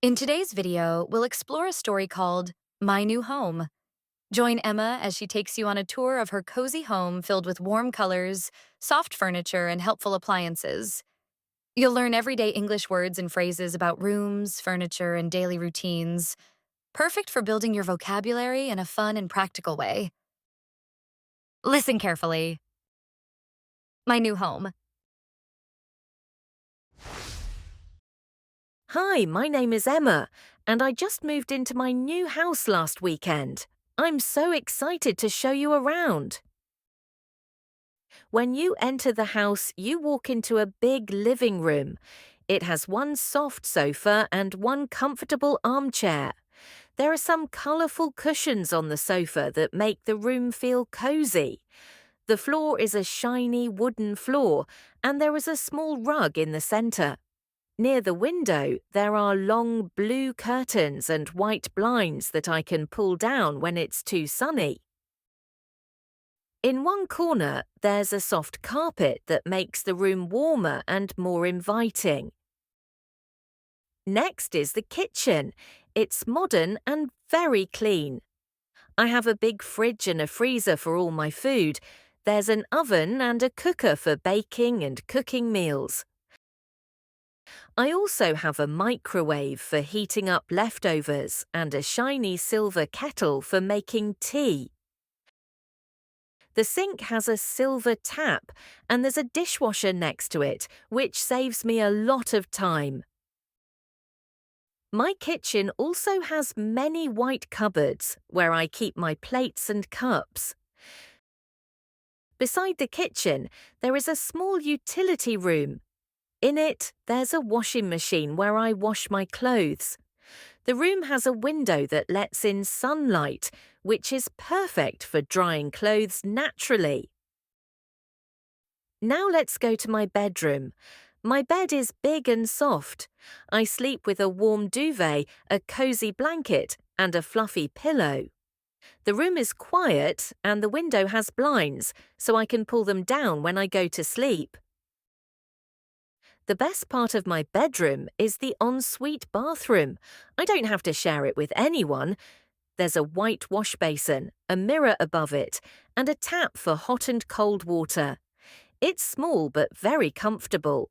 In today's video, we'll explore a story called My New Home. Join Emma as she takes you on a tour of her cozy home filled with warm colors, soft furniture, and helpful appliances. You'll learn everyday English words and phrases about rooms, furniture, and daily routines, perfect for building your vocabulary in a fun and practical way. Listen carefully. My new home. Hi, my name is Emma, and I just moved into my new house last weekend. I'm so excited to show you around. When you enter the house, you walk into a big living room. It has one soft sofa and one comfortable armchair. There are some colourful cushions on the sofa that make the room feel cozy. The floor is a shiny wooden floor, and there is a small rug in the centre. Near the window, there are long blue curtains and white blinds that I can pull down when it's too sunny. In one corner, there's a soft carpet that makes the room warmer and more inviting. Next is the kitchen. It's modern and very clean. I have a big fridge and a freezer for all my food. There's an oven and a cooker for baking and cooking meals. I also have a microwave for heating up leftovers and a shiny silver kettle for making tea. The sink has a silver tap and there's a dishwasher next to it, which saves me a lot of time. My kitchen also has many white cupboards where I keep my plates and cups. Beside the kitchen, there is a small utility room. In it, there's a washing machine where I wash my clothes. The room has a window that lets in sunlight, which is perfect for drying clothes naturally. Now let's go to my bedroom. My bed is big and soft. I sleep with a warm duvet, a cozy blanket, and a fluffy pillow. The room is quiet and the window has blinds, so I can pull them down when I go to sleep. The best part of my bedroom is the ensuite bathroom. I don't have to share it with anyone. There's a white wash basin, a mirror above it, and a tap for hot and cold water. It's small but very comfortable.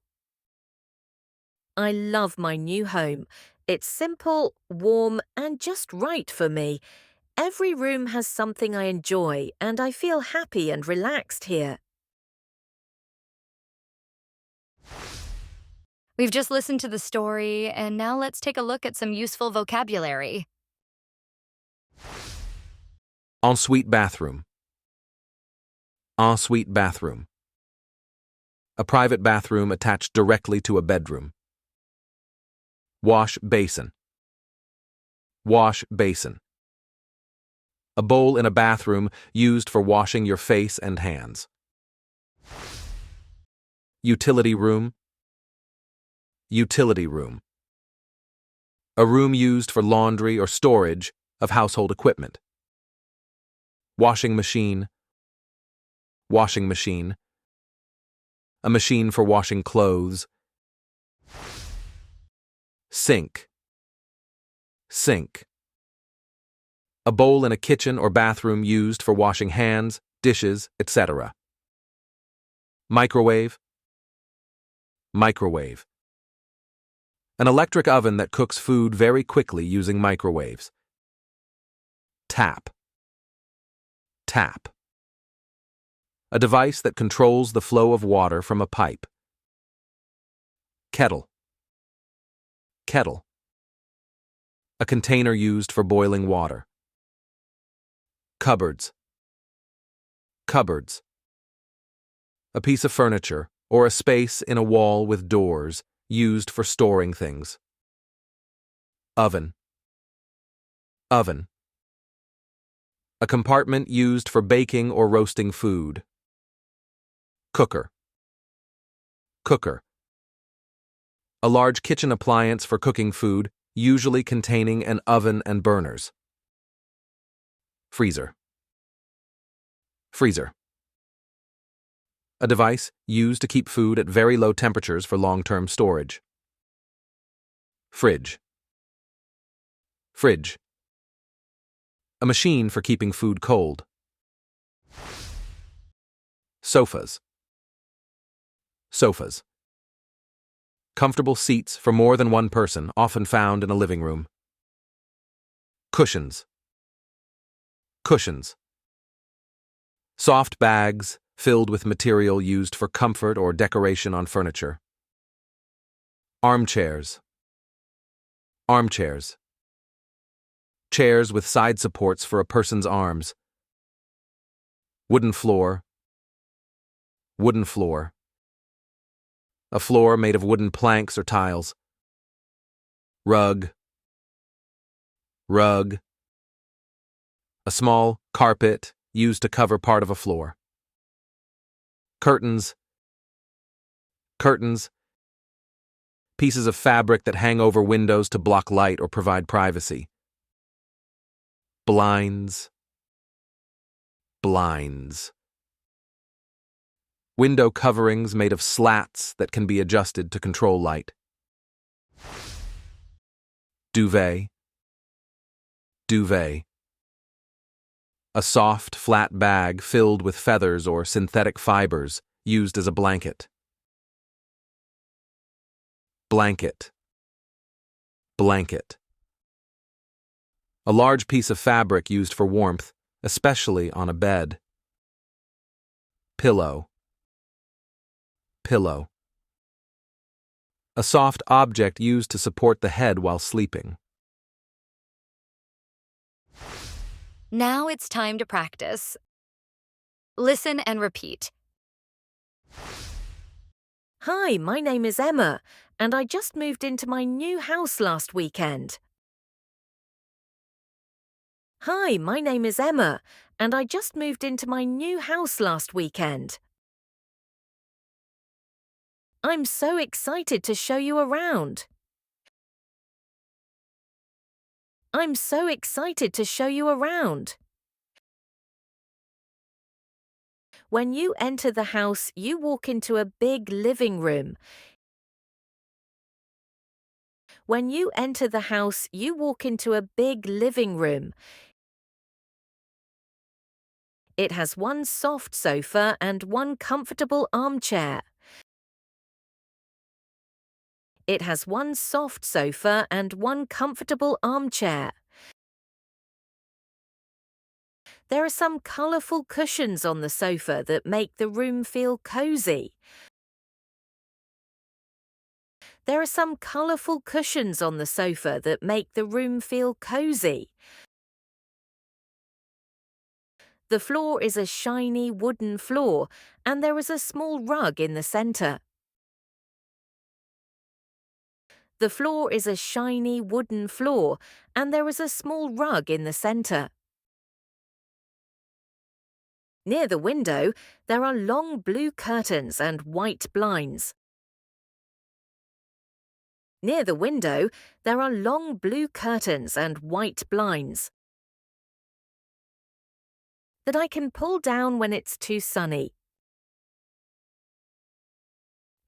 I love my new home. It's simple, warm, and just right for me. Every room has something I enjoy, and I feel happy and relaxed here. We've just listened to the story, and now let's take a look at some useful vocabulary. Ensuite bathroom. Ensuite bathroom. A private bathroom attached directly to a bedroom. Wash basin. Wash basin. A bowl in a bathroom used for washing your face and hands. Utility room. Utility room. A room used for laundry or storage of household equipment. Washing machine. Washing machine. A machine for washing clothes. Sink. Sink. A bowl in a kitchen or bathroom used for washing hands, dishes, etc. Microwave. Microwave. An electric oven that cooks food very quickly using microwaves. Tap. Tap. A device that controls the flow of water from a pipe. Kettle. Kettle. A container used for boiling water. Cupboards. Cupboards. A piece of furniture or a space in a wall with doors used for storing things. Oven. Oven. A compartment used for baking or roasting food. Cooker. Cooker. A large kitchen appliance for cooking food, usually containing an oven and burners. Freezer. Freezer. A device used to keep food at very low temperatures for long-term storage. Fridge. Fridge. A machine for keeping food cold. Sofas. Sofas. Comfortable seats for more than one person, often found in a living room. Cushions. Cushions. Soft bags filled with material used for comfort or decoration on furniture. Armchairs. Armchairs. Chairs with side supports for a person's arms. Wooden floor. Wooden floor. A floor made of wooden planks or tiles. Rug. Rug. A small carpet used to cover part of a floor. Curtains. Curtains. Pieces of fabric that hang over windows to block light or provide privacy. Blinds. Blinds. Window coverings made of slats that can be adjusted to control light. Duvet. Duvet. A soft, flat bag filled with feathers or synthetic fibers used as a blanket. Blanket. Blanket. A large piece of fabric used for warmth, especially on a bed. Pillow. Pillow. A soft object used to support the head while sleeping. Now it's time to practice. Listen and repeat. Hi, my name is Emma, and I just moved into my new house last weekend. Hi, my name is Emma, and I just moved into my new house last weekend. I'm so excited to show you around. I'm so excited to show you around. When you enter the house, you walk into a big living room. When you enter the house, you walk into a big living room. It has one soft sofa and one comfortable armchair. It has one soft sofa and one comfortable armchair. There are some colourful cushions on the sofa that make the room feel cozy. There are some colourful cushions on the sofa that make the room feel cozy. The floor is a shiny wooden floor, and there is a small rug in the centre. The floor is a shiny wooden floor, and there is a small rug in the centre. Near the window, there are long blue curtains and white blinds. Near the window, there are long blue curtains and white blinds that I can pull down when it's too sunny.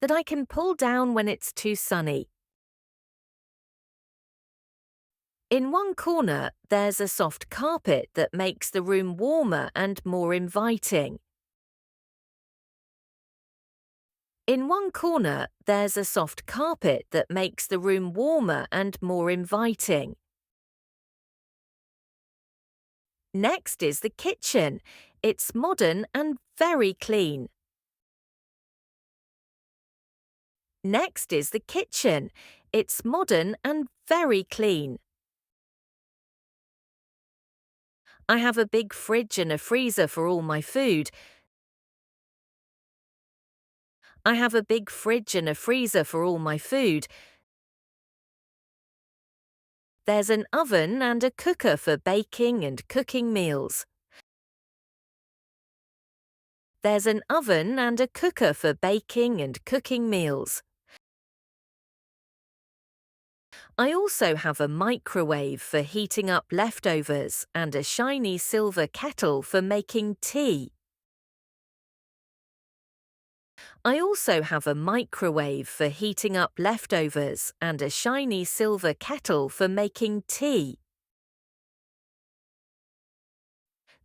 That I can pull down when it's too sunny. In one corner, there's a soft carpet that makes the room warmer and more inviting. In one corner, there's a soft carpet that makes the room warmer and more inviting. Next is the kitchen. It's modern and very clean. Next is the kitchen. It's modern and very clean. I have a big fridge and a freezer for all my food. I have a big fridge and a freezer for all my food. There's an oven and a cooker for baking and cooking meals. There's an oven and a cooker for baking and cooking meals. I also have a microwave for heating up leftovers and a shiny silver kettle for making tea. I also have a microwave for heating up leftovers and a shiny silver kettle for making tea.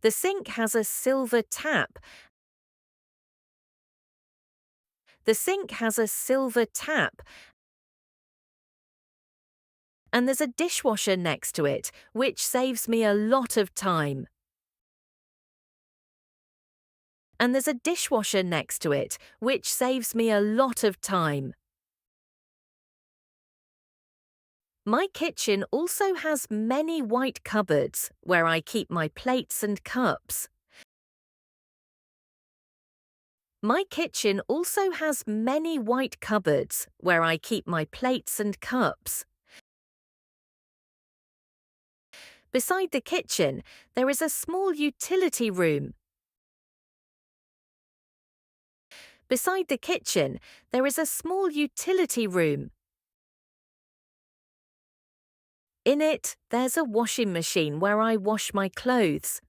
The sink has a silver tap. The sink has a silver tap. And there's a dishwasher next to it, which saves me a lot of time. And there's a dishwasher next to it, which saves me a lot of time. My kitchen also has many white cupboards where I keep my plates and cups. My kitchen also has many white cupboards where I keep my plates and cups. Beside the kitchen, there is a small utility room. Beside the kitchen, there is a small utility room. In it, there's a washing machine where I wash my clothes.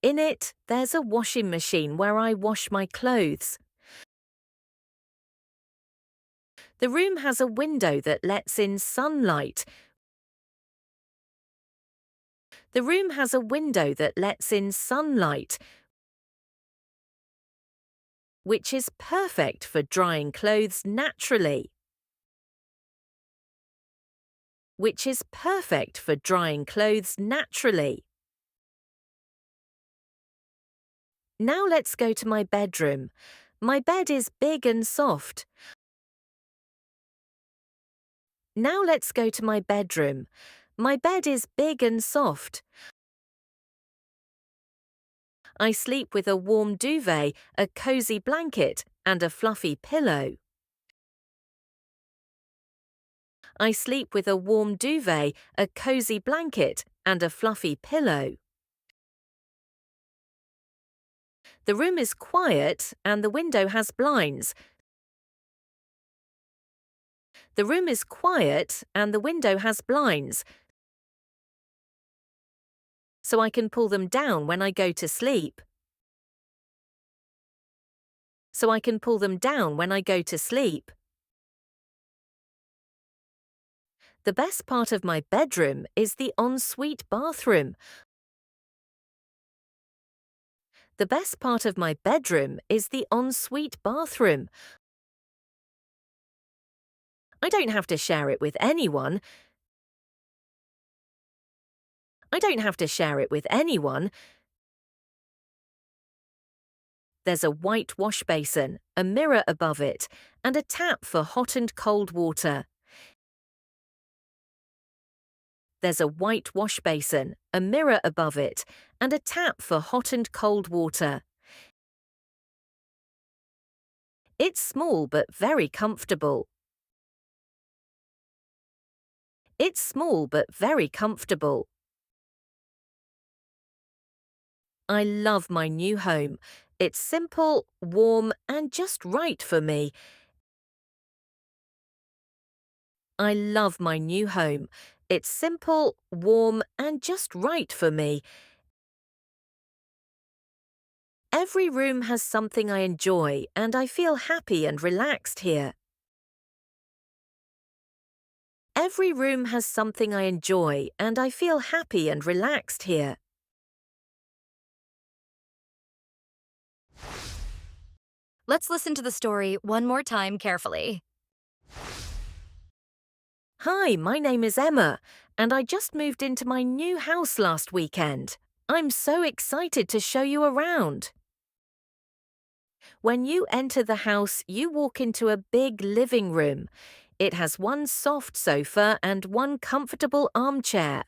In it, there's a washing machine where I wash my clothes. The room has a window that lets in sunlight. The room has a window that lets in sunlight, which is perfect for drying clothes naturally. Which is perfect for drying clothes naturally. Now let's go to my bedroom. My bed is big and soft. Now let's go to my bedroom. My bed is big and soft. I sleep with a warm duvet, a cozy blanket, and a fluffy pillow. I sleep with a warm duvet, a cozy blanket, and a fluffy pillow. The room is quiet and the window has blinds. The room is quiet and the window has blinds, so I can pull them down when I go to sleep. So I can pull them down when I go to sleep. The best part of my bedroom is the ensuite bathroom. The best part of my bedroom is the ensuite bathroom. I don't have to share it with anyone. I don't have to share it with anyone. There's a white wash basin, a mirror above it, and a tap for hot and cold water. There's a white wash basin, a mirror above it, and a tap for hot and cold water. It's small but very comfortable. It's small but very comfortable. I love my new home. It's simple, warm, and just right for me. I love my new home. It's simple, warm, and just right for me. Every room has something I enjoy, and I feel happy and relaxed here. Every room has something I enjoy, and I feel happy and relaxed here. Let's listen to the story one more time carefully. Hi, my name is Emma, and I just moved into my new house last weekend. I'm so excited to show you around. When you enter the house, you walk into a big living room. It has one soft sofa and one comfortable armchair.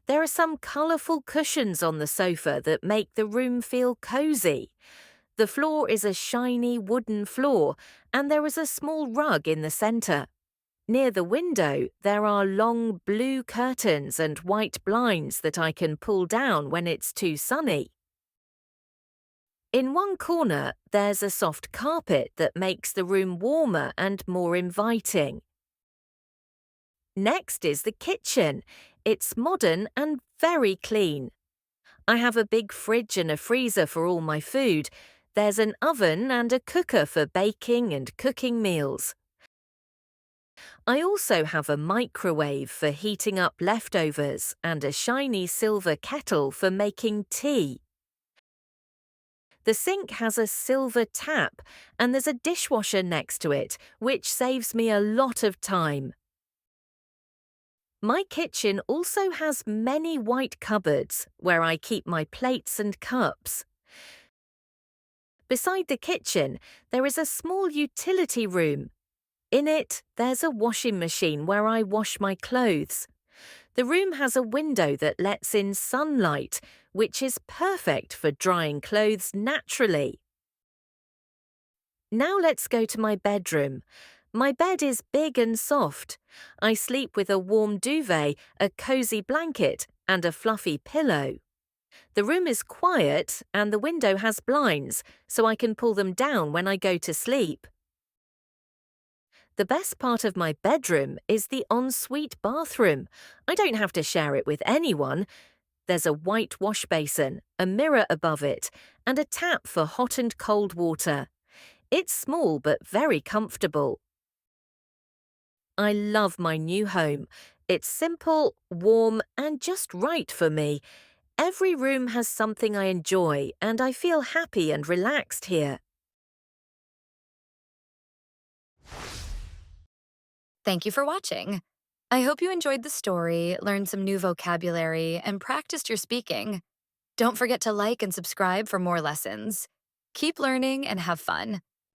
There are some colourful cushions on the sofa that make the room feel cozy. The floor is a shiny wooden floor, and there is a small rug in the centre. Near the window, there are long blue curtains and white blinds that I can pull down when it's too sunny. In one corner, there's a soft carpet that makes the room warmer and more inviting. Next is the kitchen. It's modern and very clean. I have a big fridge and a freezer for all my food. There's an oven and a cooker for baking and cooking meals. I also have a microwave for heating up leftovers and a shiny silver kettle for making tea. The sink has a silver tap and there's a dishwasher next to it, which saves me a lot of time. My kitchen also has many white cupboards where I keep my plates and cups. Beside the kitchen, there is a small utility room. In it, there's a washing machine where I wash my clothes. The room has a window that lets in sunlight, which is perfect for drying clothes naturally. Now let's go to my bedroom. My bed is big and soft. I sleep with a warm duvet, a cozy blanket, and a fluffy pillow. The room is quiet and the window has blinds, so I can pull them down when I go to sleep. The best part of my bedroom is the ensuite bathroom. I don't have to share it with anyone. There's a white wash basin, a mirror above it, and a tap for hot and cold water. It's small but very comfortable. I love my new home. It's simple, warm, and just right for me. Every room has something I enjoy, and I feel happy and relaxed here. Thank you for watching. I hope you enjoyed the story, learned some new vocabulary, and practiced your speaking. Don't forget to like and subscribe for more lessons. Keep learning and have fun.